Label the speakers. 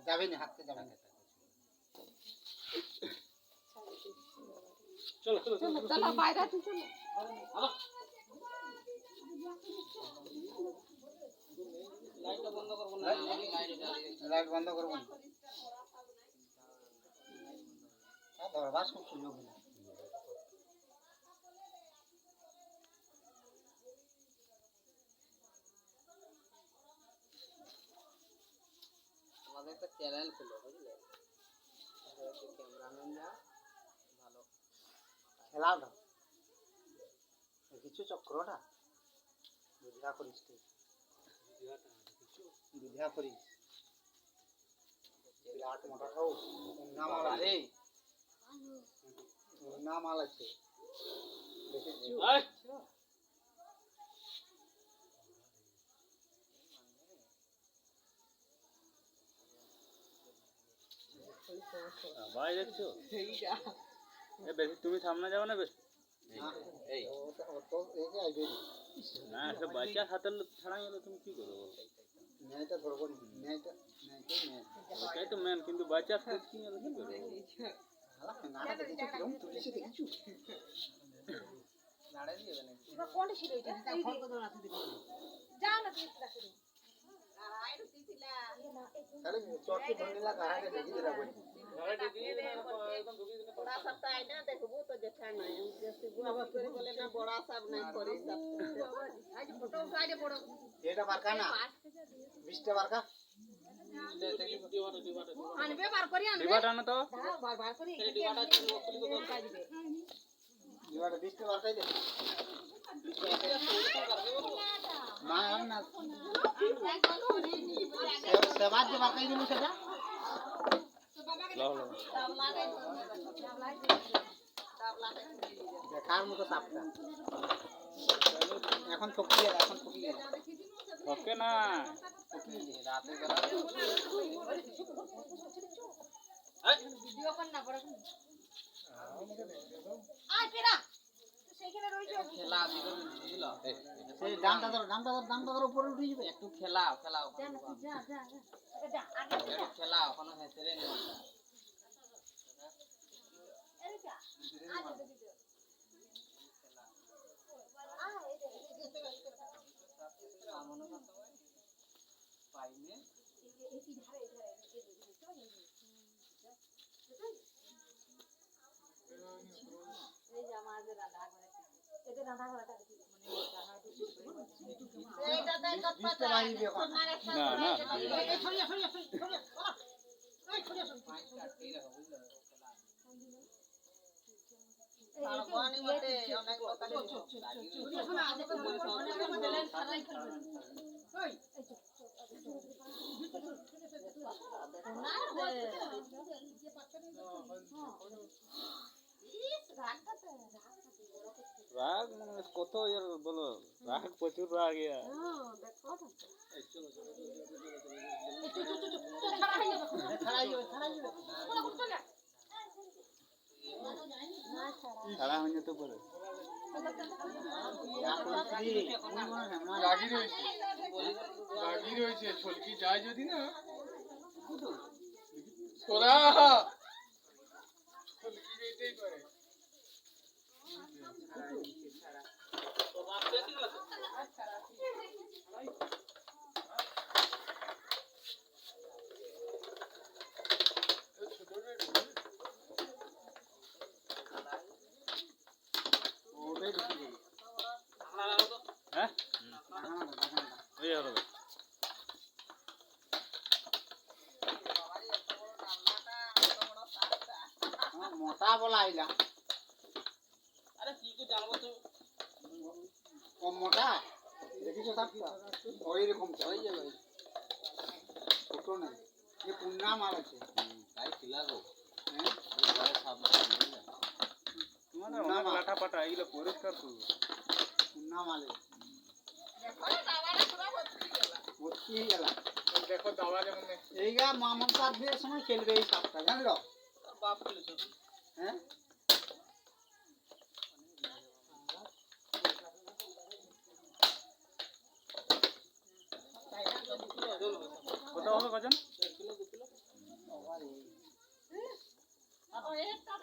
Speaker 1: যাবে না হাতে যাবে না
Speaker 2: চলো চলো চলো
Speaker 3: চলো বাইরে চলো
Speaker 2: লাইটটা বন্ধ করব না
Speaker 1: লাইট বন্ধ করব না ধরবার খুব সুযোগ না
Speaker 2: আমাদের একটা চ্যানেল খুলো বুঝলে ক্যামেরাম্যানরা ভালো
Speaker 1: খেলাও না কিছু চক্রটা বুঝা করিস তুই বুঝা করিস বিরাট মোটা খাও নামাল রে নামাল আছে দেখেছিস
Speaker 4: ভাই দেখছো বেশি তুমি সামনে যাও না বেশি
Speaker 1: এই তো এই যে আইবে
Speaker 4: না একটা বাচ্চা হাতে ছাড়া গেলে তুমি কি করবে বলো
Speaker 1: নেটা ধরবো নেটা
Speaker 4: ওটাই তো মেন কিন্তু বাচ্চা হাতে কি গেলে কি করবে
Speaker 1: নাটা দেখছো কিরকম তুলিছে দেখছো
Speaker 2: নাড়া দিবে না
Speaker 3: এবার কোনটা ছিল এটা ফোন করে দাও না যাও না তুমি রাখো
Speaker 1: তাহলে চটকে ধরনিলা গাড়াকে দেখি দিলা বলি
Speaker 4: গাড়ি দিয়ে একদম ঢুকিয়ে দিলে
Speaker 5: बड़ा सब तो आईना देखबो तो जेठा नहीं जैसे गुआवा करे बोले ना बड़ा सब नहीं करी सब आज फोटो उठा दे बड़ा
Speaker 1: এটা বারকা না 20টা বারকা
Speaker 3: আনবে বার করি আনবে
Speaker 4: ডিবাটা না তো
Speaker 3: বার করি
Speaker 4: ডিবাটা খুলি তো
Speaker 3: উঠা দিবে
Speaker 1: এবারে 20টা বারকাই দে না না সেবাদ যে বারকাই দিলু সেটা
Speaker 4: লাও লাও
Speaker 1: দেখার মতো সাপটা এখন ঠকিয়ে
Speaker 4: ওকে না
Speaker 2: রাতে বেলা
Speaker 3: ভিডিও কর না বড় আয় পেরা সেইখানে রইছো
Speaker 2: খেলা দিবে বুঝলো
Speaker 1: সেই ডামটা ধর উপরে উঠে যাবে
Speaker 2: একটু খেলাও খেলাও
Speaker 3: যা যা যা আগে
Speaker 2: একটু খেলাও কোনো হেসরে নেই
Speaker 3: আরে যা আগে ভিডিও
Speaker 2: মনে করতে হয় পাইনে
Speaker 3: এই যে আমাদের রান্না করে এটা রান্না করাটা দেখি
Speaker 5: এইটা দেখ কত পাতা তোমারে
Speaker 4: না না
Speaker 3: এই ছড়িয়া ছড়িয়া ছড়িয়া এই ছড়িয়া
Speaker 2: পাঁচ কাটতেই রাখো বুঝলো
Speaker 5: আর বানি মতে অনেক কথা
Speaker 3: শোনা আগে তো মনে লেন সারাই করবে ওই
Speaker 4: রাগ মানে কত ইয়ার বলো রাগ প্রচুর রাগ ইয়া ছাড়া হয়ে যেতে পারে
Speaker 6: রাগি রয়েছে ছলকি যায় যদি না সোরা ছলকি যেতেই পারে
Speaker 4: হ্যাঁ ওই হবে
Speaker 1: মোটা বলা আইলা
Speaker 2: আরে কি কো জানবো তো
Speaker 1: কম মোটা দেখিছো সাপটা ওই রকম
Speaker 2: হয়ে যাবে
Speaker 1: ছোট না ये पुन्ना माल আছে
Speaker 2: ভাই খিলা গো
Speaker 1: হ্যাঁ
Speaker 2: ঘরে সাপ
Speaker 4: তোমাদের অনেক লাঠা পাটা এগুলো পরিষ্কার করবো
Speaker 1: पुन्ना माले
Speaker 5: দেখো দাওয়াটা পুরো ভর্তি গেলা
Speaker 1: ভর্তি হয়ে গেল
Speaker 6: দেখো দাওয়া যেমন
Speaker 1: এইগা মামন সাহেবের সময় খেলবে এই সাপটা জানলো
Speaker 2: বাপ খেলেছো
Speaker 1: হ্যাঁ
Speaker 4: কত হবে ওজন?
Speaker 2: 1 কিলো 2 কিলো।
Speaker 3: ও একটা